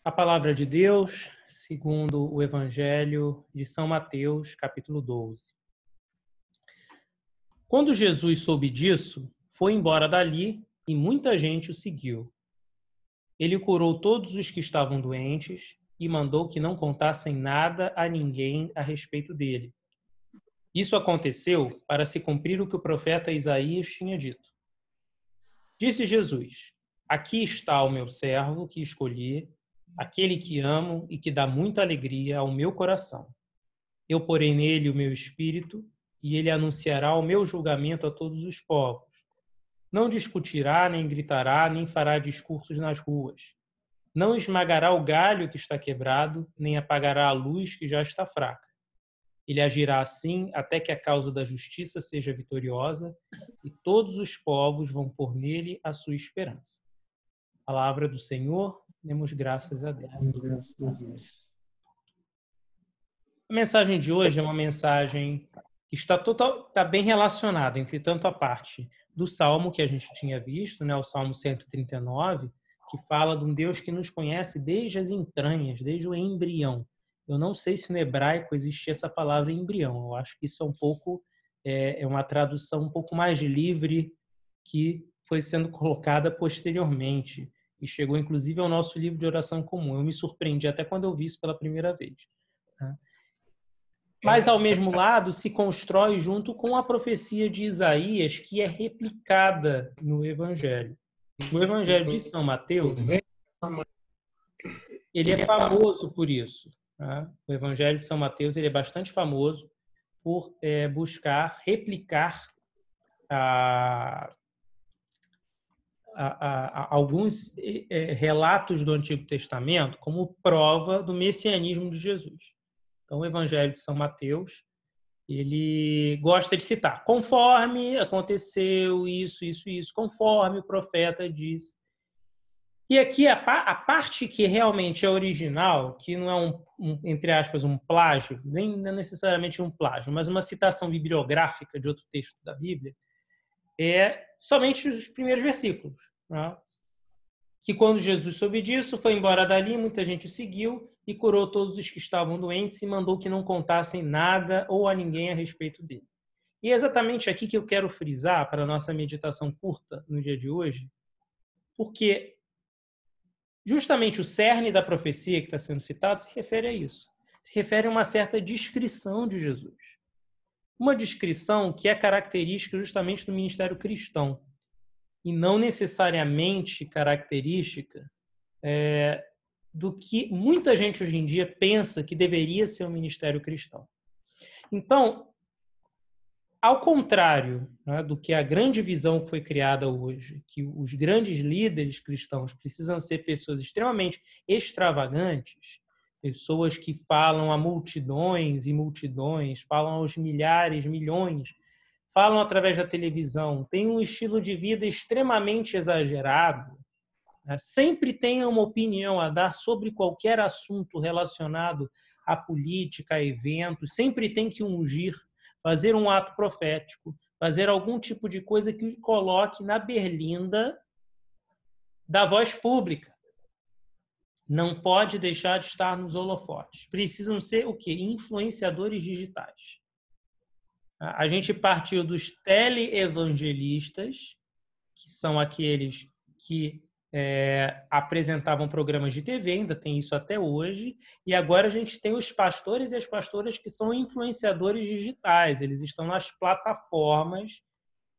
A palavra de Deus, segundo o Evangelho de São Mateus, capítulo 12. Quando Jesus soube disso, foi embora dali e muita gente o seguiu. Ele curou todos os que estavam doentes e mandou que não contassem nada a ninguém a respeito dele. Isso aconteceu para se cumprir o que o profeta Isaías tinha dito. Disse Jesus: Aqui está o meu servo que escolhi, aquele que amo e que dá muita alegria ao meu coração. Eu porei nele o meu espírito e ele anunciará o meu julgamento a todos os povos. Não discutirá, nem gritará, nem fará discursos nas ruas. Não esmagará o galho que está quebrado, nem apagará a luz que já está fraca. Ele agirá assim até que a causa da justiça seja vitoriosa e todos os povos vão pôr nele a sua esperança. Palavra do Senhor, demos graças a Deus. A mensagem de hoje é uma mensagem que está bem relacionada, entretanto, a parte do Salmo que a gente tinha visto, né, o Salmo 139, que fala de um Deus que nos conhece desde as entranhas, desde o embrião. Eu não sei se no hebraico existia essa palavra embrião. Eu acho que isso é um pouco uma tradução um pouco mais livre que foi sendo colocada posteriormente e chegou inclusive ao nosso livro de oração comum. Eu me surpreendi até quando eu vi isso pela primeira vez. Mas, ao mesmo lado, se constrói junto com a profecia de Isaías, que é replicada no Evangelho. O Evangelho de São Mateus, ele é famoso por isso. Tá? O Evangelho de São Mateus ele é bastante famoso por buscar replicar alguns relatos do Antigo Testamento como prova do messianismo de Jesus. Então, o Evangelho de São Mateus, ele gosta de citar, conforme aconteceu isso, conforme o profeta disse. E aqui a parte que realmente é original, que não é entre aspas, um plágio, nem necessariamente um plágio, mas uma citação bibliográfica de outro texto da Bíblia, é somente os primeiros versículos. Né? Que quando Jesus soube disso, foi embora dali, muita gente o seguiu e curou todos os que estavam doentes e mandou que não contassem nada ou a ninguém a respeito dele. E é exatamente aqui que eu quero frisar para a nossa meditação curta no dia de hoje, porque justamente o cerne da profecia que está sendo citado se refere a isso. Se refere a uma certa descrição de Jesus. Uma descrição que é característica justamente do ministério cristão e não necessariamente característica do que muita gente hoje em dia pensa que deveria ser um ministério cristão. Então, ao contrário, né, do que a grande visão que foi criada hoje, que os grandes líderes cristãos precisam ser pessoas extremamente extravagantes, pessoas que falam a multidões e multidões, falam aos milhares, milhões, falam através da televisão, têm um estilo de vida extremamente exagerado, né? Sempre têm uma opinião a dar sobre qualquer assunto relacionado à política, a eventos, sempre tem que ungir, fazer um ato profético, fazer algum tipo de coisa que o coloque na berlinda da voz pública. Não pode deixar de estar nos holofotes. Precisam ser o quê? Influenciadores digitais. A gente partiu dos teleevangelistas, que são aqueles que apresentavam programas de TV, ainda tem isso até hoje, e agora a gente tem os pastores e as pastoras que são influenciadores digitais, eles estão nas plataformas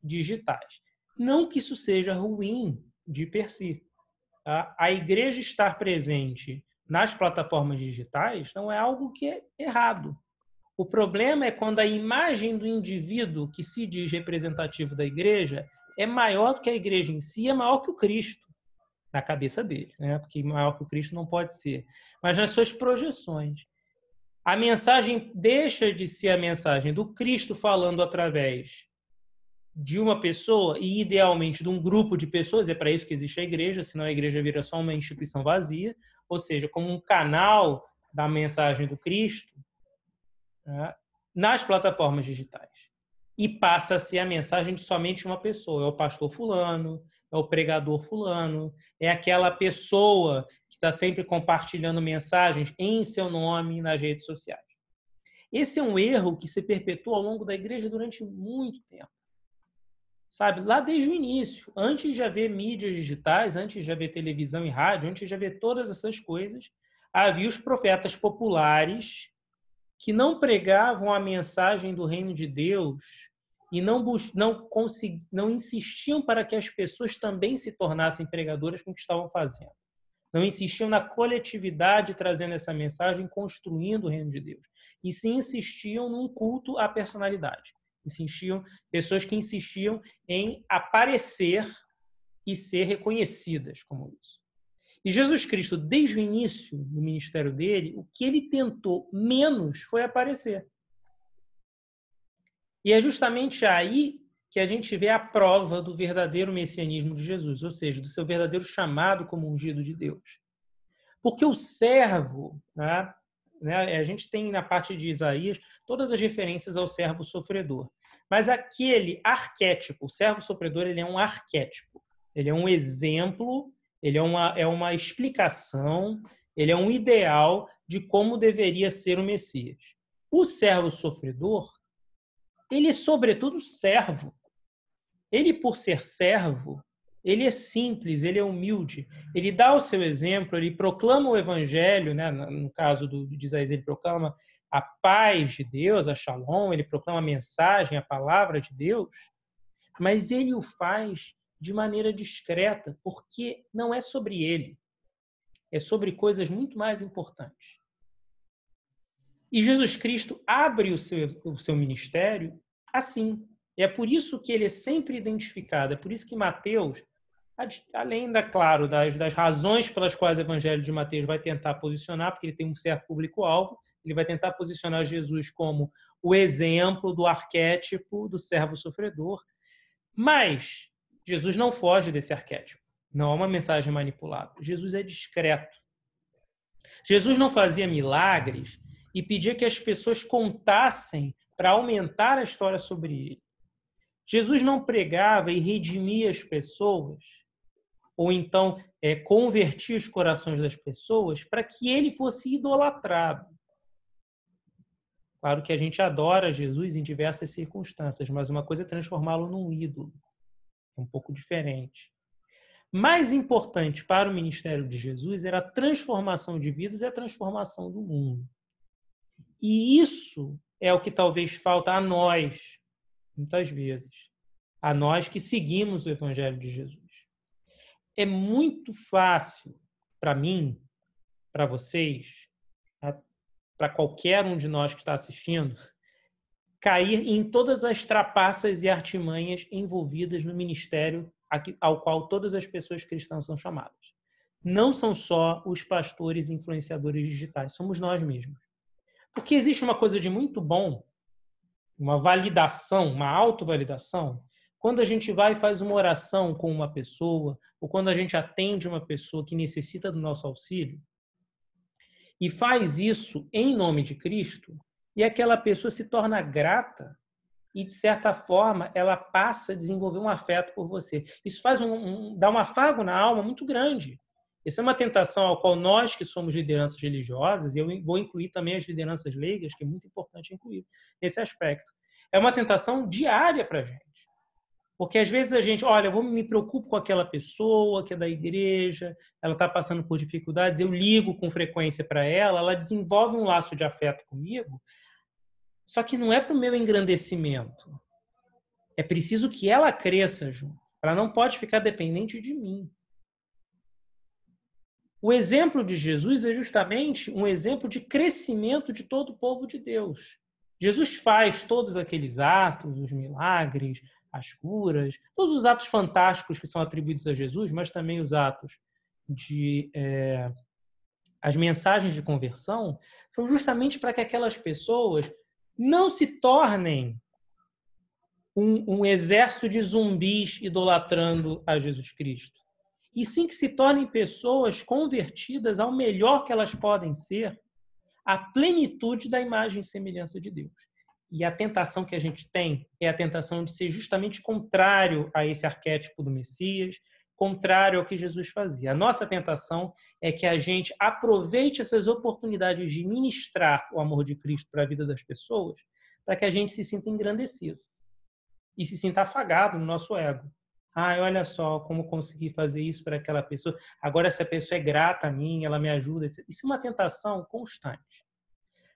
digitais. Não que isso seja ruim de per si. Tá? A igreja estar presente nas plataformas digitais não é algo que é errado. O problema é quando a imagem do indivíduo que se diz representativo da igreja é maior do que a igreja em si, é maior que o Cristo, na cabeça dele, né? Porque maior que o Cristo não pode ser. Mas nas suas projeções. A mensagem deixa de ser a mensagem do Cristo falando através de uma pessoa e, idealmente, de um grupo de pessoas. É para isso que existe a igreja, senão a igreja vira só uma instituição vazia, ou seja, como um canal da mensagem do Cristo, né, nas plataformas digitais. E passa a ser a mensagem de somente uma pessoa. É o pastor fulano, é o pregador fulano, é aquela pessoa que está sempre compartilhando mensagens em seu nome nas redes sociais. Esse é um erro que se perpetua ao longo da igreja durante muito tempo. Sabe, lá desde o início, antes de haver mídias digitais, antes de haver televisão e rádio, antes de haver todas essas coisas, havia os profetas populares que não pregavam a mensagem do reino de Deus e não insistiam para que as pessoas também se tornassem pregadoras com o que estavam fazendo. Não insistiam na coletividade trazendo essa mensagem, construindo o reino de Deus. E sim insistiam num culto à personalidade. Pessoas que insistiam em aparecer e ser reconhecidas como isso. E Jesus Cristo, desde o início do ministério dele, o que ele tentou menos foi aparecer. E é justamente aí que a gente vê a prova do verdadeiro messianismo de Jesus, ou seja, do seu verdadeiro chamado como ungido de Deus. Porque o servo, né, a gente tem na parte de Isaías todas as referências ao servo sofredor. Mas aquele arquétipo, o servo sofredor, ele é um arquétipo. Ele é um exemplo, ele é uma explicação, ele é um ideal de como deveria ser o Messias. O servo sofredor, ele é sobretudo servo. Ele, por ser servo, ele é simples, ele é humilde, ele dá o seu exemplo, ele proclama o evangelho, né? No caso de Isaías, ele proclama a paz de Deus, a shalom, ele proclama a mensagem, a palavra de Deus, mas ele o faz de maneira discreta, porque não é sobre ele, é sobre coisas muito mais importantes. E Jesus Cristo abre o seu ministério assim. E é por isso que ele é sempre identificado, é por isso que Mateus, além, claro, das razões pelas quais o Evangelho de Mateus vai tentar posicionar, porque ele tem um certo público-alvo, ele vai tentar posicionar Jesus como o exemplo do arquétipo do servo sofredor. Mas Jesus não foge desse arquétipo. Não é uma mensagem manipulada. Jesus é discreto. Jesus não fazia milagres e pedia que as pessoas contassem para aumentar a história sobre ele. Jesus não pregava e redimia as pessoas, ou então convertia os corações das pessoas para que ele fosse idolatrado. Claro que a gente adora Jesus em diversas circunstâncias, mas uma coisa é transformá-lo num ídolo. É um pouco diferente. Mais importante para o ministério de Jesus era a transformação de vidas e a transformação do mundo. E isso é o que talvez falta a nós, muitas vezes. A nós que seguimos o Evangelho de Jesus. É muito fácil para mim, para vocês, para qualquer um de nós que está assistindo, cair em todas as trapaças e artimanhas envolvidas no ministério ao qual todas as pessoas cristãs são chamadas. Não são só os pastores e influenciadores digitais, somos nós mesmos. Porque existe uma coisa de muito bom, uma validação, uma autovalidação, quando a gente vai e faz uma oração com uma pessoa, ou quando a gente atende uma pessoa que necessita do nosso auxílio, e faz isso em nome de Cristo, e aquela pessoa se torna grata e, de certa forma, ela passa a desenvolver um afeto por você. Isso dá um afago na alma muito grande. Essa é uma tentação ao qual nós, que somos lideranças religiosas, e eu vou incluir também as lideranças leigas, que é muito importante incluir nesse aspecto, é uma tentação diária para a gente. Porque às vezes a gente, olha, eu me preocupo com aquela pessoa que é da igreja, ela está passando por dificuldades, eu ligo com frequência para ela, ela desenvolve um laço de afeto comigo, só que não é para o meu engrandecimento. É preciso que ela cresça junto. Ela não pode ficar dependente de mim. O exemplo de Jesus é justamente um exemplo de crescimento de todo o povo de Deus. Jesus faz todos aqueles atos, os milagres, as curas, todos os atos fantásticos que são atribuídos a Jesus, mas também os atos as mensagens de conversão, são justamente para que aquelas pessoas não se tornem um exército de zumbis idolatrando a Jesus Cristo. E sim que se tornem pessoas convertidas ao melhor que elas podem ser, à plenitude da imagem e semelhança de Deus. E a tentação que a gente tem é a tentação de ser justamente contrário a esse arquétipo do Messias, contrário ao que Jesus fazia. A nossa tentação é que a gente aproveite essas oportunidades de ministrar o amor de Cristo para a vida das pessoas, para que a gente se sinta engrandecido e se sinta afagado no nosso ego. Olha só como consegui fazer isso para aquela pessoa. Agora essa pessoa é grata a mim, ela me ajuda. Isso é uma tentação constante.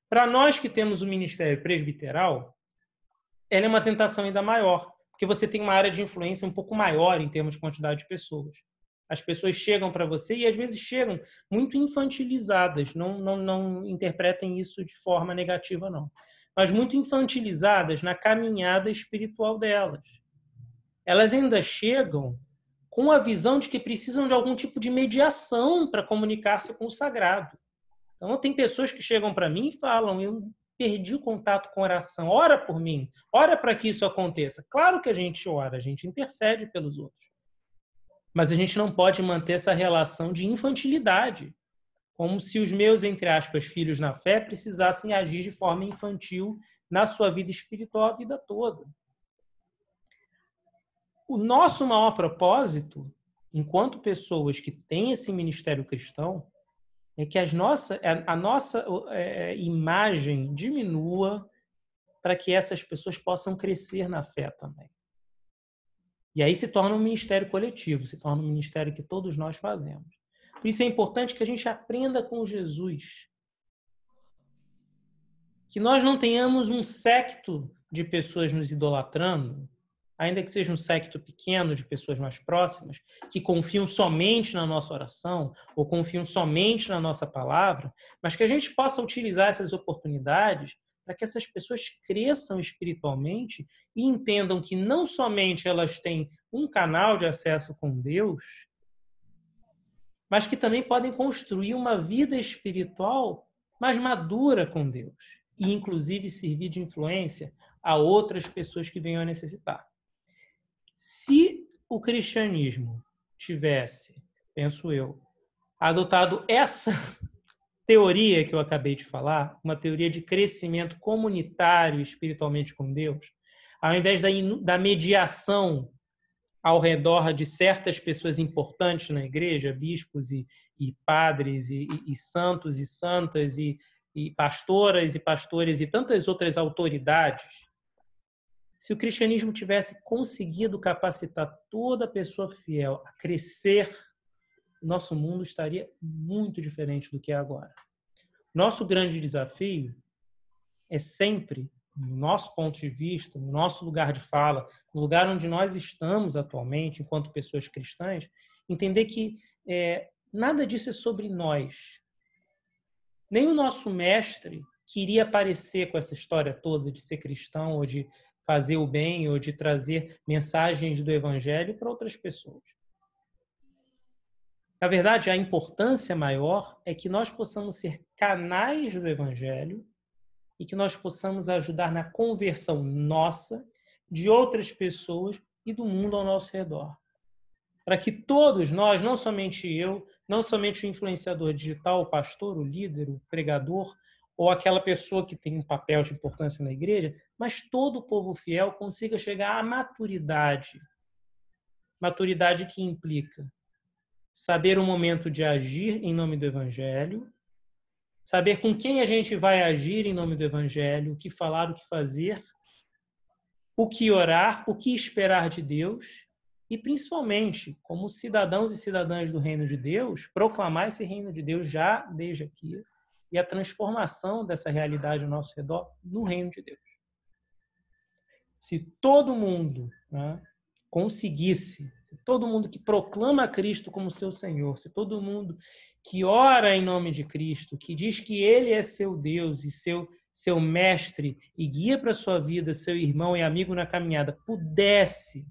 Para nós que temos o ministério presbiteral, ela é uma tentação ainda maior, porque você tem uma área de influência um pouco maior em termos de quantidade de pessoas. As pessoas chegam para você e às vezes chegam muito infantilizadas. Não interpretem isso de forma negativa, não. Mas muito infantilizadas na caminhada espiritual delas. Elas ainda chegam com a visão de que precisam de algum tipo de mediação para comunicar-se com o sagrado. Então, tem pessoas que chegam para mim e falam: eu perdi o contato com oração, ora por mim, ora para que isso aconteça. Claro que a gente ora, a gente intercede pelos outros. Mas a gente não pode manter essa relação de infantilidade, como se os meus, entre aspas, filhos na fé precisassem agir de forma infantil na sua vida espiritual a vida toda. O nosso maior propósito, enquanto pessoas que têm esse ministério cristão, é que a nossa imagem diminua para que essas pessoas possam crescer na fé também. E aí se torna um ministério coletivo, se torna um ministério que todos nós fazemos. Por isso é importante que a gente aprenda com Jesus. Que nós não tenhamos um séquito de pessoas nos idolatrando, ainda que seja um séquito pequeno de pessoas mais próximas, que confiam somente na nossa oração ou confiam somente na nossa palavra, mas que a gente possa utilizar essas oportunidades para que essas pessoas cresçam espiritualmente e entendam que não somente elas têm um canal de acesso com Deus, mas que também podem construir uma vida espiritual mais madura com Deus e, inclusive, servir de influência a outras pessoas que venham a necessitar. Se o cristianismo tivesse, penso eu, adotado essa teoria que eu acabei de falar, uma teoria de crescimento comunitário espiritualmente com Deus, ao invés da mediação ao redor de certas pessoas importantes na igreja, bispos e padres e santos e santas e pastoras e pastores e tantas outras autoridades, se o cristianismo tivesse conseguido capacitar toda pessoa fiel a crescer, nosso mundo estaria muito diferente do que é agora. Nosso grande desafio é sempre, no nosso ponto de vista, no nosso lugar de fala, no lugar onde nós estamos atualmente, enquanto pessoas cristãs, entender que nada disso é sobre nós. Nem o nosso mestre queria aparecer com essa história toda de ser cristão ou de fazer o bem ou de trazer mensagens do evangelho para outras pessoas. Na verdade, a importância maior é que nós possamos ser canais do evangelho e que nós possamos ajudar na conversão nossa, de outras pessoas e do mundo ao nosso redor. Para que todos nós, não somente eu, não somente o influenciador digital, o pastor, o líder, o pregador, ou aquela pessoa que tem um papel de importância na igreja, mas todo o povo fiel consiga chegar à maturidade. Maturidade que implica saber o momento de agir em nome do evangelho, saber com quem a gente vai agir em nome do evangelho, o que falar, o que fazer, o que orar, o que esperar de Deus e, principalmente, como cidadãos e cidadãs do reino de Deus, proclamar esse reino de Deus já desde aqui e a transformação dessa realidade ao nosso redor no reino de Deus. Se todo mundo conseguisse, se todo mundo que proclama Cristo como seu Senhor, se todo mundo que ora em nome de Cristo, que diz que Ele é seu Deus e seu mestre e guia para a sua vida, seu irmão e amigo na caminhada, pudesse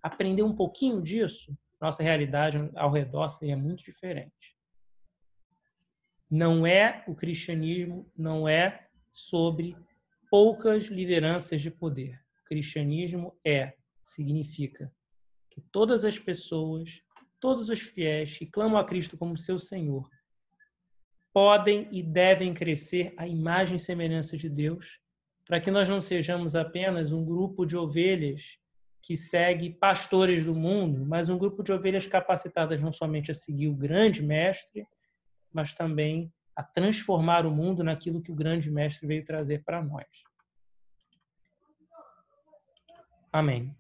aprender um pouquinho disso, nossa realidade ao redor seria muito diferente. O cristianismo não é sobre poucas lideranças de poder. O cristianismo significa que todas as pessoas, todos os fiéis que clamam a Cristo como seu Senhor, podem e devem crescer à imagem e semelhança de Deus, para que nós não sejamos apenas um grupo de ovelhas que segue pastores do mundo, mas um grupo de ovelhas capacitadas não somente a seguir o grande mestre, mas também a transformar o mundo naquilo que o grande mestre veio trazer para nós. Amém.